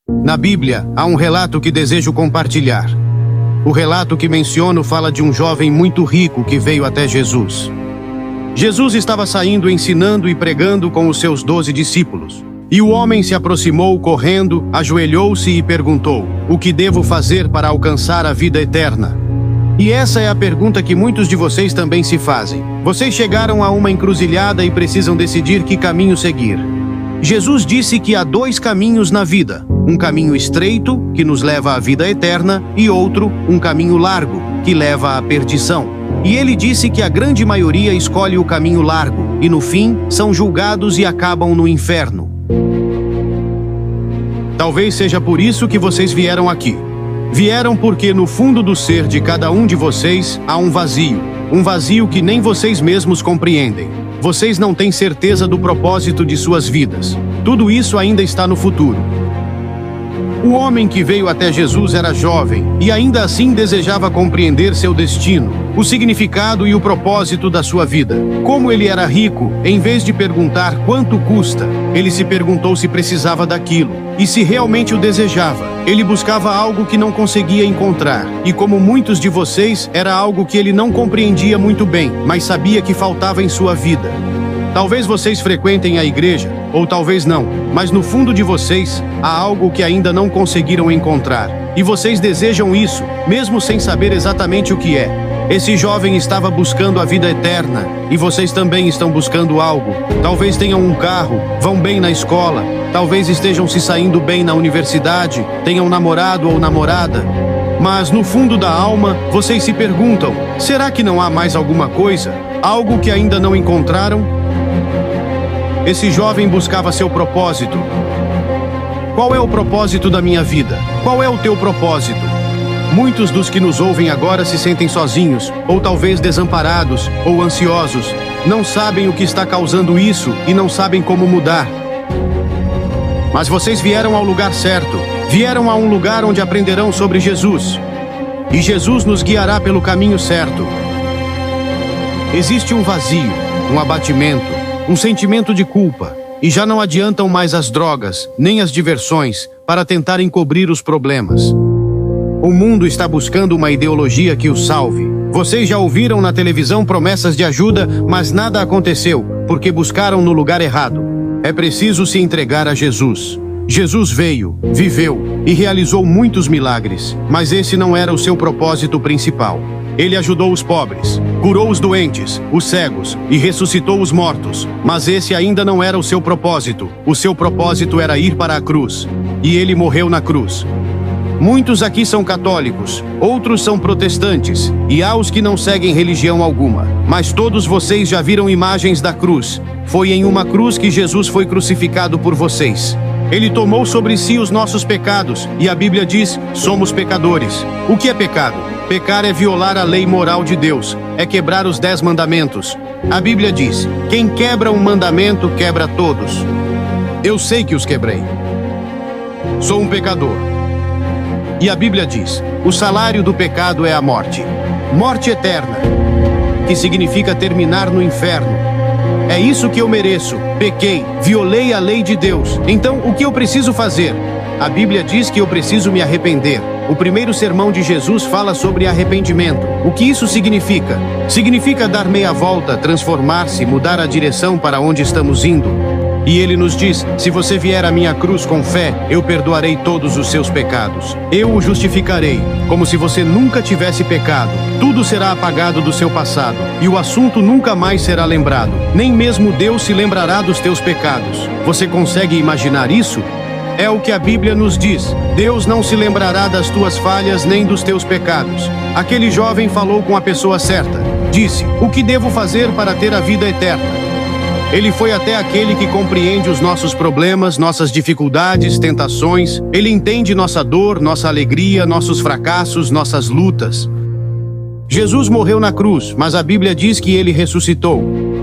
Na Bíblia, há um relato que desejo compartilhar. O relato que menciono fala de um jovem muito rico que veio até Jesus. Jesus estava saindo ensinando e pregando com os seus 12 discípulos. E o homem se aproximou correndo, ajoelhou-se e perguntou: "O que devo fazer para alcançar a vida eterna?" E essa é a pergunta que muitos de vocês também se fazem. Vocês chegaram a uma encruzilhada e precisam decidir que caminho seguir. Jesus disse que há 2 caminhos na vida: um caminho estreito, que nos leva à vida eterna, e outro, um caminho largo, que leva à perdição. E ele disse que a grande maioria escolhe o caminho largo, e no fim, são julgados e acabam no inferno. Talvez seja por isso que vocês vieram aqui. Vieram porque no fundo do ser de cada um de vocês há um vazio que nem vocês mesmos compreendem. Vocês não têm certeza do propósito de suas vidas. Tudo isso ainda está no futuro. O homem que veio até Jesus era jovem e ainda assim desejava compreender seu destino, o significado e o propósito da sua vida. Como ele era rico, em vez de perguntar quanto custa, ele se perguntou se precisava daquilo e se realmente o desejava. Ele buscava algo que não conseguia encontrar e, como muitos de vocês, era algo que ele não compreendia muito bem, mas sabia que faltava em sua vida. Talvez vocês frequentem a igreja, ou talvez não, mas no fundo de vocês há algo que ainda não conseguiram encontrar. E vocês desejam isso, mesmo sem saber exatamente o que é. Esse jovem estava buscando a vida eterna, e vocês também estão buscando algo. Talvez tenham um carro, vão bem na escola, talvez estejam se saindo bem na universidade, tenham namorado ou namorada. Mas no fundo da alma, vocês se perguntam: será que não há mais alguma coisa? Algo que ainda não encontraram? Esse jovem buscava seu propósito. Qual é o propósito da minha vida? Qual é o teu propósito? Muitos dos que nos ouvem agora se sentem sozinhos, ou talvez desamparados, ou ansiosos. Não sabem o que está causando isso e não sabem como mudar. Mas vocês vieram ao lugar certo. Vieram a um lugar onde aprenderão sobre Jesus. E Jesus nos guiará pelo caminho certo. Existe um vazio, um abatimento, um sentimento de culpa, e já não adiantam mais as drogas, nem as diversões, para tentar encobrir os problemas. O mundo está buscando uma ideologia que o salve. Vocês já ouviram na televisão promessas de ajuda, mas nada aconteceu, porque buscaram no lugar errado. É preciso se entregar a Jesus. Jesus veio, viveu e realizou muitos milagres, mas esse não era o seu propósito principal. Ele ajudou os pobres, curou os doentes, os cegos e ressuscitou os mortos. Mas esse ainda não era o seu propósito. O seu propósito era ir para a cruz. E ele morreu na cruz. Muitos aqui são católicos, outros são protestantes, e há os que não seguem religião alguma. Mas todos vocês já viram imagens da cruz. Foi em uma cruz que Jesus foi crucificado por vocês. Ele tomou sobre si os nossos pecados, e a Bíblia diz: somos pecadores. O que é pecado? Pecar é violar a lei moral de Deus, é quebrar os 10 mandamentos. A Bíblia diz: quem quebra um mandamento, quebra todos. Eu sei que os quebrei. Sou um pecador. E a Bíblia diz: o salário do pecado é a morte. Morte eterna, que significa terminar no inferno. É isso que eu mereço. Pequei, violei a lei de Deus. Então, o que eu preciso fazer? A Bíblia diz que eu preciso me arrepender. O primeiro sermão de Jesus fala sobre arrependimento. O que isso significa? Significa dar meia volta, transformar-se, mudar a direção para onde estamos indo. E ele nos diz: se você vier à minha cruz com fé, eu perdoarei todos os seus pecados. Eu o justificarei, como se você nunca tivesse pecado. Tudo será apagado do seu passado, e o assunto nunca mais será lembrado. Nem mesmo Deus se lembrará dos teus pecados. Você consegue imaginar isso? É o que a Bíblia nos diz. Deus não se lembrará das tuas falhas nem dos teus pecados. Aquele jovem falou com a pessoa certa. Disse: o que devo fazer para ter a vida eterna? Ele foi até aquele que compreende os nossos problemas, nossas dificuldades, tentações. Ele entende nossa dor, nossa alegria, nossos fracassos, nossas lutas. Jesus morreu na cruz, mas a Bíblia diz que ele ressuscitou.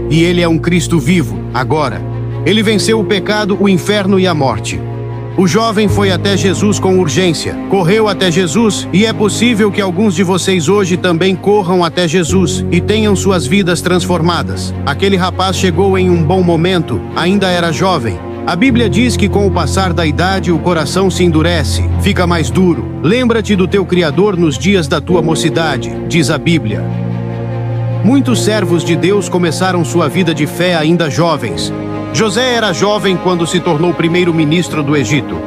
E ele é um Cristo vivo, agora. Ele venceu o pecado, o inferno e a morte. O jovem foi até Jesus com urgência, correu até Jesus, e é possível que alguns de vocês hoje também corram até Jesus e tenham suas vidas transformadas. Aquele rapaz chegou em um bom momento, ainda era jovem, A Bíblia diz que com o passar da idade o coração se endurece, fica mais duro. Lembra-te do teu Criador nos dias da tua mocidade, diz a Bíblia. Muitos servos de Deus começaram sua vida de fé ainda jovens. José era jovem quando se tornou primeiro-ministro do Egito.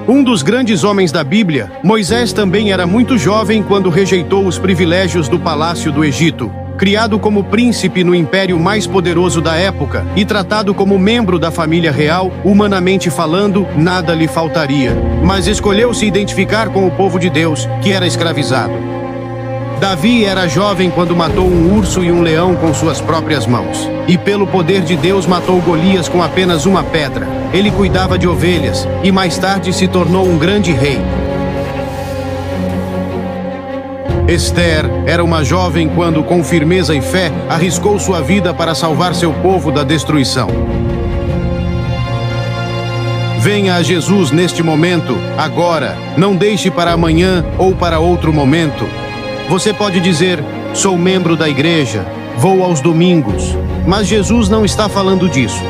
Um dos grandes homens da Bíblia, Moisés, também era muito jovem quando rejeitou os privilégios do palácio do Egito. Criado como príncipe no império mais poderoso da época e tratado como membro da família real, humanamente falando, nada lhe faltaria. Mas escolheu se identificar com o povo de Deus, que era escravizado. Davi era jovem quando matou um urso e um leão com suas próprias mãos. E pelo poder de Deus matou Golias com apenas uma pedra. Ele cuidava de ovelhas e mais tarde se tornou um grande rei. Esther era uma jovem quando, com firmeza e fé, arriscou sua vida para salvar seu povo da destruição. Venha a Jesus neste momento, agora. Não deixe para amanhã ou para outro momento. Você pode dizer, sou membro da igreja, vou aos domingos. Mas Jesus não está falando disso.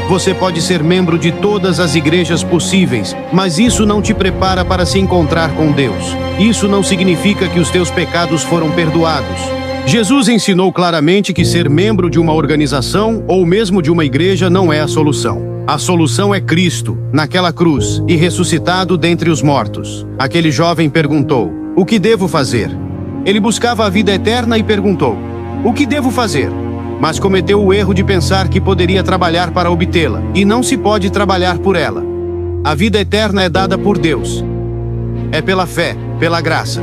Você pode ser membro de todas as igrejas possíveis, mas isso não te prepara para se encontrar com Deus. Isso não significa que os teus pecados foram perdoados. Jesus ensinou claramente que ser membro de uma organização ou mesmo de uma igreja não é a solução. A solução é Cristo, naquela cruz, e ressuscitado dentre os mortos. Aquele jovem perguntou, o que devo fazer? Ele buscava a vida eterna e perguntou, o que devo fazer? Mas cometeu o erro de pensar que poderia trabalhar para obtê-la, e não se pode trabalhar por ela. A vida eterna é dada por Deus. É pela fé, pela graça.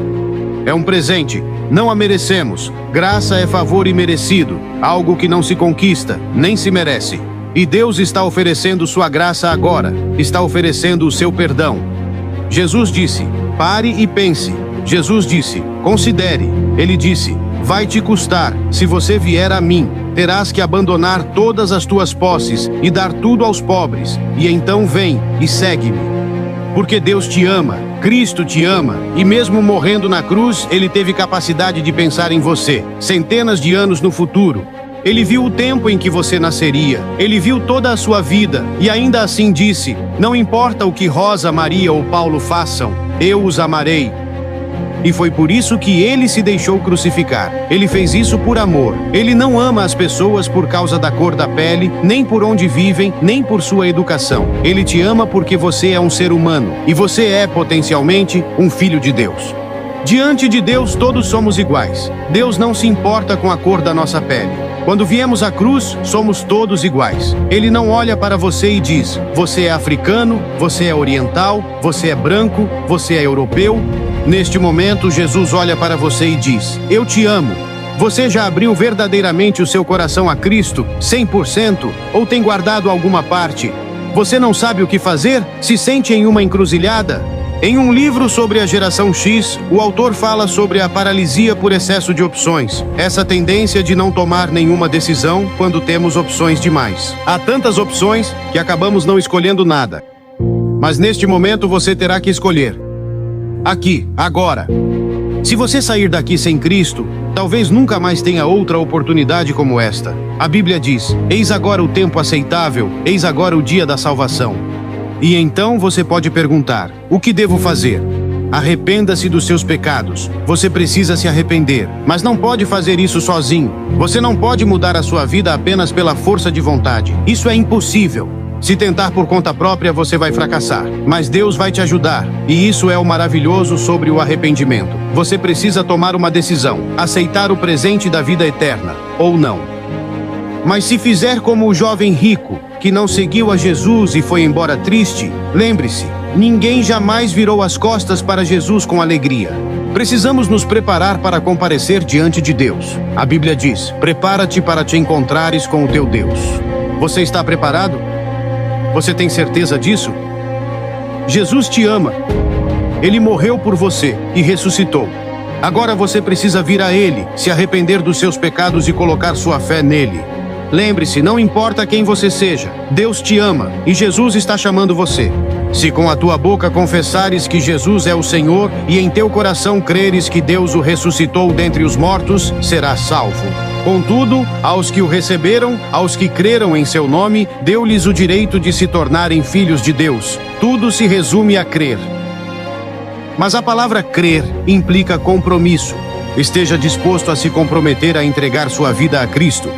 É um presente, não a merecemos. Graça é favor imerecido, algo que não se conquista, nem se merece. E Deus está oferecendo sua graça agora, está oferecendo o seu perdão. Jesus disse, pare e pense. Jesus disse, considere. Ele disse, vai te custar, se você vier a mim. Terás que abandonar todas as tuas posses e dar tudo aos pobres, e então vem e segue-me. Porque Deus te ama, Cristo te ama, e mesmo morrendo na cruz, Ele teve capacidade de pensar em você, centenas de anos no futuro. Ele viu o tempo em que você nasceria, Ele viu toda a sua vida, e ainda assim disse, não importa o que Rosa, Maria ou Paulo façam, eu os amarei. E foi por isso que ele se deixou crucificar. Ele fez isso por amor. Ele não ama as pessoas por causa da cor da pele, nem por onde vivem, nem por sua educação. Ele te ama porque você é um ser humano, e você é, potencialmente, um filho de Deus. Diante de Deus, todos somos iguais. Deus não se importa com a cor da nossa pele. Quando viemos à cruz, somos todos iguais. Ele não olha para você e diz, você é africano, você é oriental, você é branco, você é europeu. Neste momento, Jesus olha para você e diz, eu te amo. Você já abriu verdadeiramente o seu coração a Cristo, 100%, ou tem guardado alguma parte? Você não sabe o que fazer? Se sente em uma encruzilhada? Em um livro sobre a geração X, o autor fala sobre a paralisia por excesso de opções. Essa tendência de não tomar nenhuma decisão quando temos opções demais. Há tantas opções que acabamos não escolhendo nada. Mas neste momento você terá que escolher. Aqui, agora. Se você sair daqui sem Cristo, talvez nunca mais tenha outra oportunidade como esta. A Bíblia diz, eis agora o tempo aceitável, eis agora o dia da salvação. E então você pode perguntar, o que devo fazer? Arrependa-se dos seus pecados. Você precisa se arrepender, mas não pode fazer isso sozinho. Você não pode mudar a sua vida apenas pela força de vontade. Isso é impossível. Se tentar por conta própria, você vai fracassar. Mas Deus vai te ajudar. E isso é o maravilhoso sobre o arrependimento. Você precisa tomar uma decisão, aceitar o presente da vida eterna, ou não. Mas se fizer como o jovem rico, que não seguiu a Jesus e foi embora triste, lembre-se, ninguém jamais virou as costas para Jesus com alegria. Precisamos nos preparar para comparecer diante de Deus. A Bíblia diz, prepara-te para te encontrares com o teu Deus. Você está preparado? Você tem certeza disso? Jesus te ama. Ele morreu por você e ressuscitou. Agora você precisa vir a Ele, se arrepender dos seus pecados e colocar sua fé nele. Lembre-se, não importa quem você seja, Deus te ama e Jesus está chamando você. Se com a tua boca confessares que Jesus é o Senhor e em teu coração creres que Deus o ressuscitou dentre os mortos, serás salvo. Contudo, aos que o receberam, aos que creram em seu nome, deu-lhes o direito de se tornarem filhos de Deus. Tudo se resume a crer. Mas a palavra crer implica compromisso. Esteja disposto a se comprometer a entregar sua vida a Cristo.